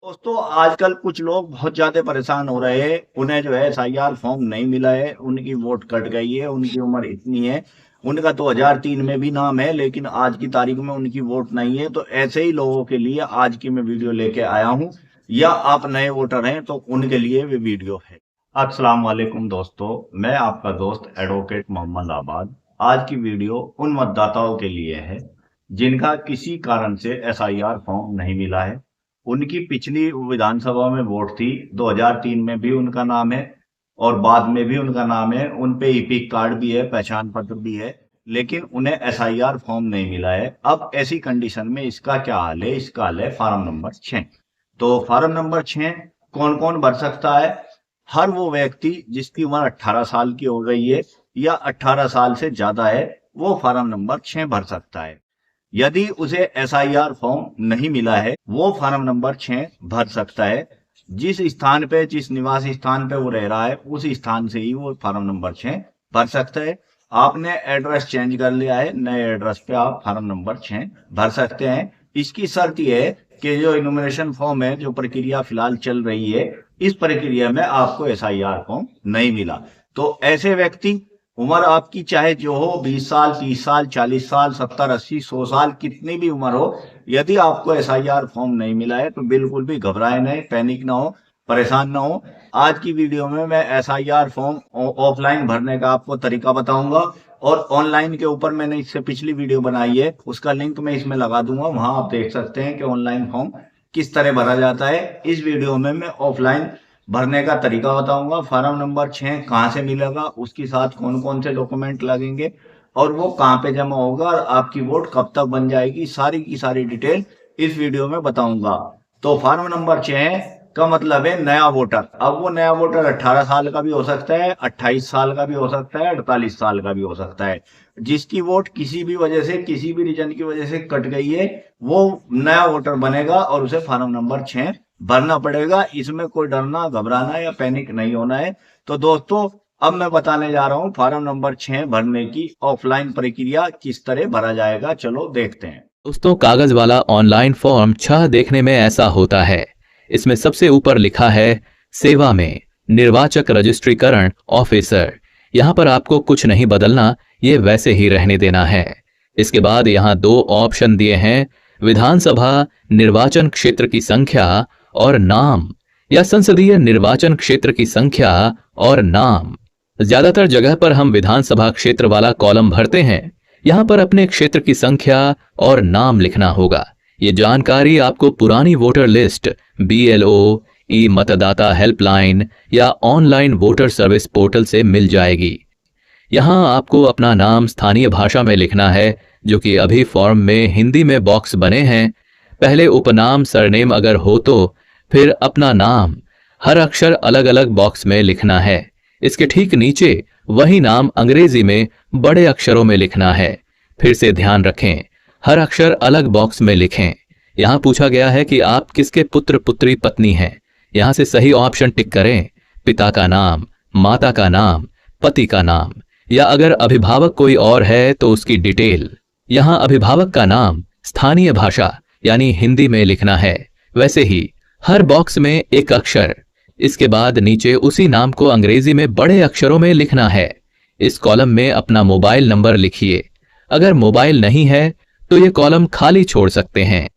दोस्तों आजकल कुछ लोग बहुत ज्यादा परेशान हो रहे हैं। उन्हें जो है एसआईआर फॉर्म नहीं मिला है, उनकी वोट कट गई है, उनकी उम्र इतनी है, उनका 2003 में भी नाम है लेकिन आज की तारीख में उनकी वोट नहीं है। तो ऐसे ही लोगों के लिए आज की मैं वीडियो लेके आया हूं, या आप नए वोटर हैं तो उनके लिए भी वीडियो है। अस्सलाम वालेकुम दोस्तों, मैं आपका दोस्त एडवोकेट मोहम्मद आबाद। आज की वीडियो उन मतदाताओं के लिए है जिनका किसी कारण से एसआईआर फॉर्म नहीं मिला है। उनकी पिछली विधानसभा में वोट थी, 2003 में भी उनका नाम है और बाद में भी उनका नाम है, उन पे ईपिक कार्ड भी है, पहचान पत्र भी है, लेकिन उन्हें एसआईआर फॉर्म नहीं मिला है। अब ऐसी कंडीशन में इसका क्या हाल है? इसका हाल है फार्म नंबर 6। तो फार्म नंबर 6 कौन कौन भर सकता है? हर वो व्यक्ति जिसकी उम्र 18 साल की हो गई है या 18 साल से ज्यादा है, वो फार्म नंबर 6 भर सकता है। यदि उसे एसआईआर फॉर्म नहीं मिला है, वो फार्म नंबर 6 भर सकता है। जिस स्थान पे, जिस निवास स्थान पे वो रह रहा है, उस स्थान से ही वो फार्म नंबर 6 भर सकता है। आपने एड्रेस चेंज कर लिया है, नए एड्रेस पे आप फार्म नंबर 6 भर सकते हैं। इसकी शर्त यह है कि जो इन्यूमरेशन फॉर्म है, जो प्रक्रिया फिलहाल चल रही है, इस प्रक्रिया में आपको एसआईआर फॉर्म नहीं मिला। तो ऐसे व्यक्ति, उम्र आपकी चाहे जो हो, 20 साल, 30 साल, 40 साल, 70, 80, 100 साल, कितनी भी उम्र हो, यदि आपको एसआईआर फॉर्म नहीं मिला है तो बिल्कुल भी घबराए नहीं, पैनिक ना हो, परेशान ना हो। आज की वीडियो में मैं एसआईआर फॉर्म ऑफलाइन भरने का आपको तरीका बताऊंगा, और ऑनलाइन के ऊपर मैंने इससे पिछली वीडियो बनाई है, उसका लिंक मैं इसमें लगा दूंगा, वहां आप देख सकते हैं कि ऑनलाइन फॉर्म किस तरह भरा जाता है। इस वीडियो में मैं ऑफलाइन भरने का तरीका बताऊंगा, फार्म नंबर 6 कहाँ से मिलेगा, उसके साथ कौन कौन से डॉक्यूमेंट लगेंगे, और वो कहाँ पे जमा होगा, और आपकी वोट कब तक बन जाएगी, सारी की सारी डिटेल इस वीडियो में बताऊंगा। तो फार्म नंबर 6 का मतलब है नया वोटर। अब वो नया वोटर 18 साल का भी हो सकता है, 28 साल का भी हो सकता है, 48 साल का भी हो सकता है। जिसकी वोट किसी भी वजह से, किसी भी रीजन की वजह से कट गई है, वो नया वोटर बनेगा और उसे फार्म नंबर 6 भरना पड़ेगा। इसमें कोई डरना, घबराना या पैनिक नहीं होना है। तो दोस्तों, अब मैं बताने जा रहा हूं फार्म नंबर 6 भरने की ऑफलाइन प्रक्रिया किस तरह भरा जाएगा। चलो देखते हैं। दोस्तों, कागज वाला ऑनलाइन फॉर्म 6 देखने में ऐसा होता है। इसमें सबसे ऊपर लिखा है सेवा में निर्वाचक रजिस्ट्रीकरण ऑफिसर। यहाँ पर आपको कुछ नहीं बदलना, ये वैसे ही रहने देना है। इसके बाद यहाँ 2 ऑप्शन दिए हैं, विधानसभा निर्वाचन क्षेत्र की संख्या और नाम, या संसदीय निर्वाचन क्षेत्र की संख्या और नाम। ज्यादातर जगह पर हम विधानसभा क्षेत्र वाला कॉलम भरते हैं। यहाँ पर अपने क्षेत्र की संख्या और नाम लिखना होगा। ये जानकारी आपको पुरानी वोटर लिस्ट, BLO, ई मतदाता हेल्पलाइन या ऑनलाइन वोटर सर्विस पोर्टल से मिल जाएगी। यहाँ आपको अपना नाम स्थानीय भाषा में लिखना है, जो कि अभी फॉर्म में हिंदी में बॉक्स बने हैं। पहले उपनाम, सरनेम अगर हो तो फिर अपना नाम, हर अक्षर अलग अलग बॉक्स में लिखना है। इसके ठीक नीचे वही नाम अंग्रेजी में बड़े अक्षरों में लिखना है। फिर से ध्यान रखें, हर अक्षर अलग बॉक्स में लिखें। यहाँ पूछा गया है कि आप किसके पुत्र, पुत्री, पत्नी हैं। यहाँ से सही ऑप्शन टिक करें। पिता का नाम, माता का नाम, पति का नाम, या अगर अभिभावक कोई और है तो उसकी डिटेल। यहाँ अभिभावक का नाम स्थानीय भाषा यानी हिंदी में लिखना है, वैसे ही हर बॉक्स में एक अक्षर। इसके बाद नीचे उसी नाम को अंग्रेजी में बड़े अक्षरों में लिखना है। इस कॉलम में अपना मोबाइल नंबर लिखिए। अगर मोबाइल नहीं है तो ये कॉलम खाली छोड़ सकते हैं,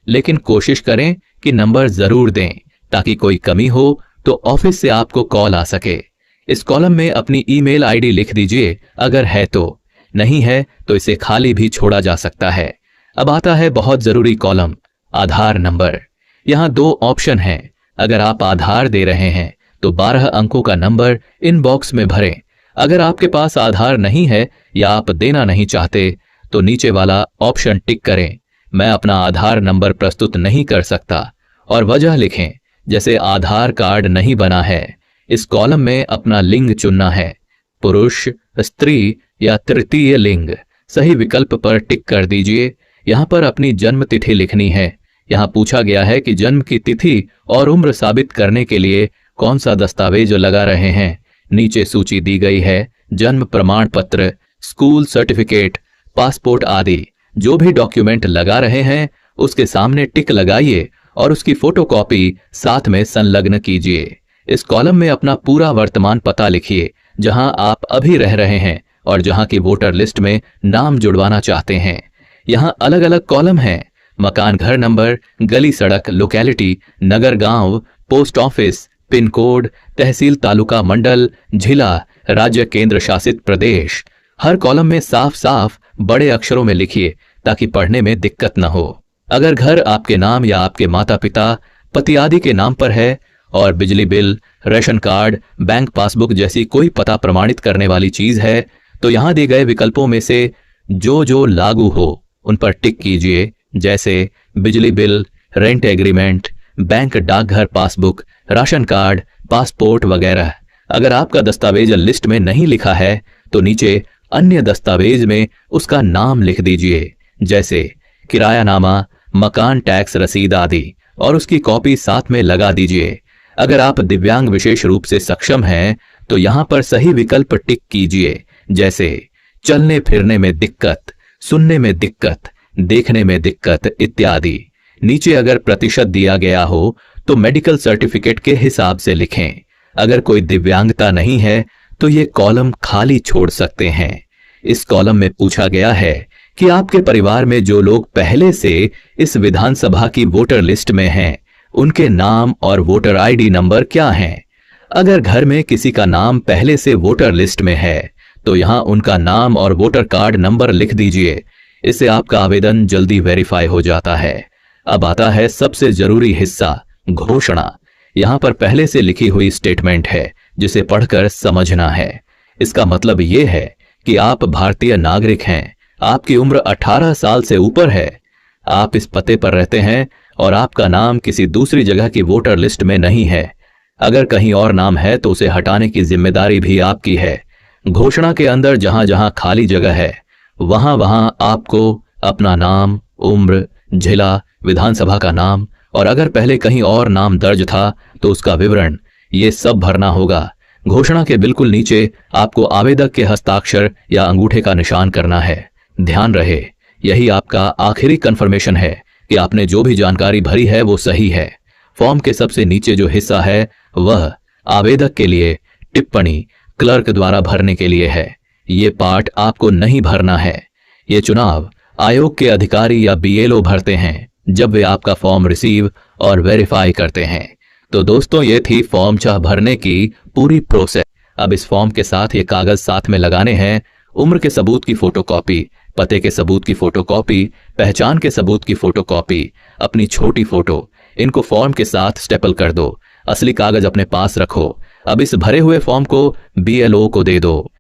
लेकिन कोशिश करें कि नंबर जरूर दें, ताकि कोई कमी हो तो ऑफिस से आपको कॉल आ सके। इस कॉलम में अपनी ईमेल आईडी लिख दीजिए अगर है तो, नहीं है तो इसे खाली भी छोड़ा जा सकता है। अब आता है बहुत जरूरी कॉलम, आधार नंबर। यहाँ 2 ऑप्शन हैं। अगर आप आधार दे रहे हैं तो 12 अंकों का नंबर इन बॉक्स में भरें। अगर आपके पास आधार नहीं है या आप देना नहीं चाहते तो नीचे वाला ऑप्शन टिक करें, मैं अपना आधार नंबर प्रस्तुत नहीं कर सकता, और वजह लिखें, जैसे आधार कार्ड नहीं बना है। इस कॉलम में अपना लिंग चुनना है, पुरुष, स्त्री या तृतीय लिंग। सही विकल्प पर टिक कर दीजिए। यहाँ पर अपनी जन्म तिथि लिखनी है। यहाँ पूछा गया है कि जन्म की तिथि और उम्र साबित करने के लिए कौन सा दस्तावेज लगा रहे हैं। नीचे सूची दी गई है, जन्म प्रमाण पत्र, स्कूल सर्टिफिकेट, पासपोर्ट आदि। जो भी डॉक्यूमेंट लगा रहे हैं उसके सामने टिक लगाइए और उसकी फोटोकॉपी साथ में संलग्न कीजिए। इस कॉलम में अपना पूरा वर्तमान पता लिखिए, जहां आप अभी रह रहे हैं और जहां की वोटर लिस्ट में नाम जुड़वाना चाहते हैं। यहाँ अलग अलग कॉलम हैं: मकान, घर नंबर, गली, सड़क, लोकेलिटी, नगर, गांव, पोस्ट ऑफिस, पिन कोड, तहसील, तालुका, मंडल, जिला, राज्य, केंद्र शासित प्रदेश। हर कॉलम में साफ साफ बड़े अक्षरों में लिखिए ताकि पढ़ने में दिक्कत न हो। अगर घर आपके नाम या आपके माता पिता, पति आदि के नाम पर है और बिजली bill, ration card, bank passbook जैसी कोई पता प्रमाणित करने वाली चीज है, तो यहां दिए गए विकल्पों में से जो लागू हो उन पर टिक कीजिए, जैसे बिजली बिल, रेंट एग्रीमेंट, बैंक, डाकघर पासबुक, राशन कार्ड, पासपोर्ट वगैरह। अगर आपका दस्तावेज लिस्ट में नहीं लिखा है तो नीचे अन्य दस्तावेज में उसका नाम लिख दीजिए, जैसे किरायानामा, मकान टैक्स रसीद आदि, और उसकी कॉपी साथ में लगा दीजिए। अगर आप दिव्यांग विशेष रूप से सक्षम हैं तो यहां पर सही विकल्प टिक कीजिए, जैसे चलने फिरने में दिक्कत, सुनने में दिक्कत, देखने में दिक्कत इत्यादि। नीचे अगर प्रतिशत दिया गया हो तो मेडिकल सर्टिफिकेट के हिसाब से लिखें। अगर कोई दिव्यांगता नहीं है तो ये कॉलम खाली छोड़ सकते हैं। इस कॉलम में पूछा गया है कि आपके परिवार में जो लोग पहले से इस विधानसभा की वोटर लिस्ट में हैं, उनके नाम और वोटर आईडी नंबर क्या हैं। अगर घर में किसी का नाम पहले से वोटर लिस्ट में है तो यहां उनका नाम और वोटर कार्ड नंबर लिख दीजिए। इससे आपका आवेदन जल्दी वेरीफाई हो जाता है। अब आता है सबसे जरूरी हिस्सा, घोषणा। यहां पर पहले से लिखी हुई स्टेटमेंट है जिसे पढ़कर समझना है। इसका मतलब यह है कि आप भारतीय नागरिक हैं, आपकी उम्र 18 साल से ऊपर है, आप इस पते पर रहते हैं और आपका नाम किसी दूसरी जगह की वोटर लिस्ट में नहीं है। अगर कहीं और नाम है तो उसे हटाने की जिम्मेदारी भी आपकी है। घोषणा के अंदर जहां जहां खाली जगह है वहां वहां आपको अपना नाम, उम्र, जिला, विधानसभा का नाम और अगर पहले कहीं और नाम दर्ज था तो उसका विवरण, ये सब भरना होगा। घोषणा के बिल्कुल नीचे आपको आवेदक के हस्ताक्षर या अंगूठे का निशान करना है। ध्यान रहे, यही आपका आखिरी कंफर्मेशन है कि आपने जो भी जानकारी भरी है वो सही है। फॉर्म के सबसे नीचे जो हिस्सा है वह आवेदक के लिए टिप्पणी क्लर्क द्वारा भरने के लिए है। ये पार्ट आपको नहीं भरना है। ये चुनाव आयोग के अधिकारी या बीएलओ भरते हैं जब वे आपका फॉर्म रिसीव और वेरीफाई करते हैं। तो दोस्तों, ये थी फॉर्म 6 भरने की पूरी प्रोसेस। अब इस फॉर्म के साथ ये कागज साथ में लगाने हैं। उम्र के सबूत की फोटोकॉपी, पते के सबूत की फोटोकॉपी, पहचान के सबूत की फोटोकॉपी, अपनी छोटी फोटो, इनको फॉर्म के साथ स्टेपल कर दो। असली कागज अपने पास रखो। अब इस भरे हुए फॉर्म को बीएलओ को दे दो।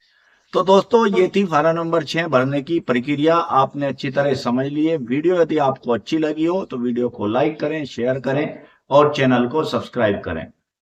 तो दोस्तों, ये थी फार्म नंबर 6 भरने की प्रक्रिया। आपने अच्छी तरह समझ लिए। वीडियो यदि आपको अच्छी लगी हो तो वीडियो को लाइक करें, शेयर करें और चैनल को सब्सक्राइब करें।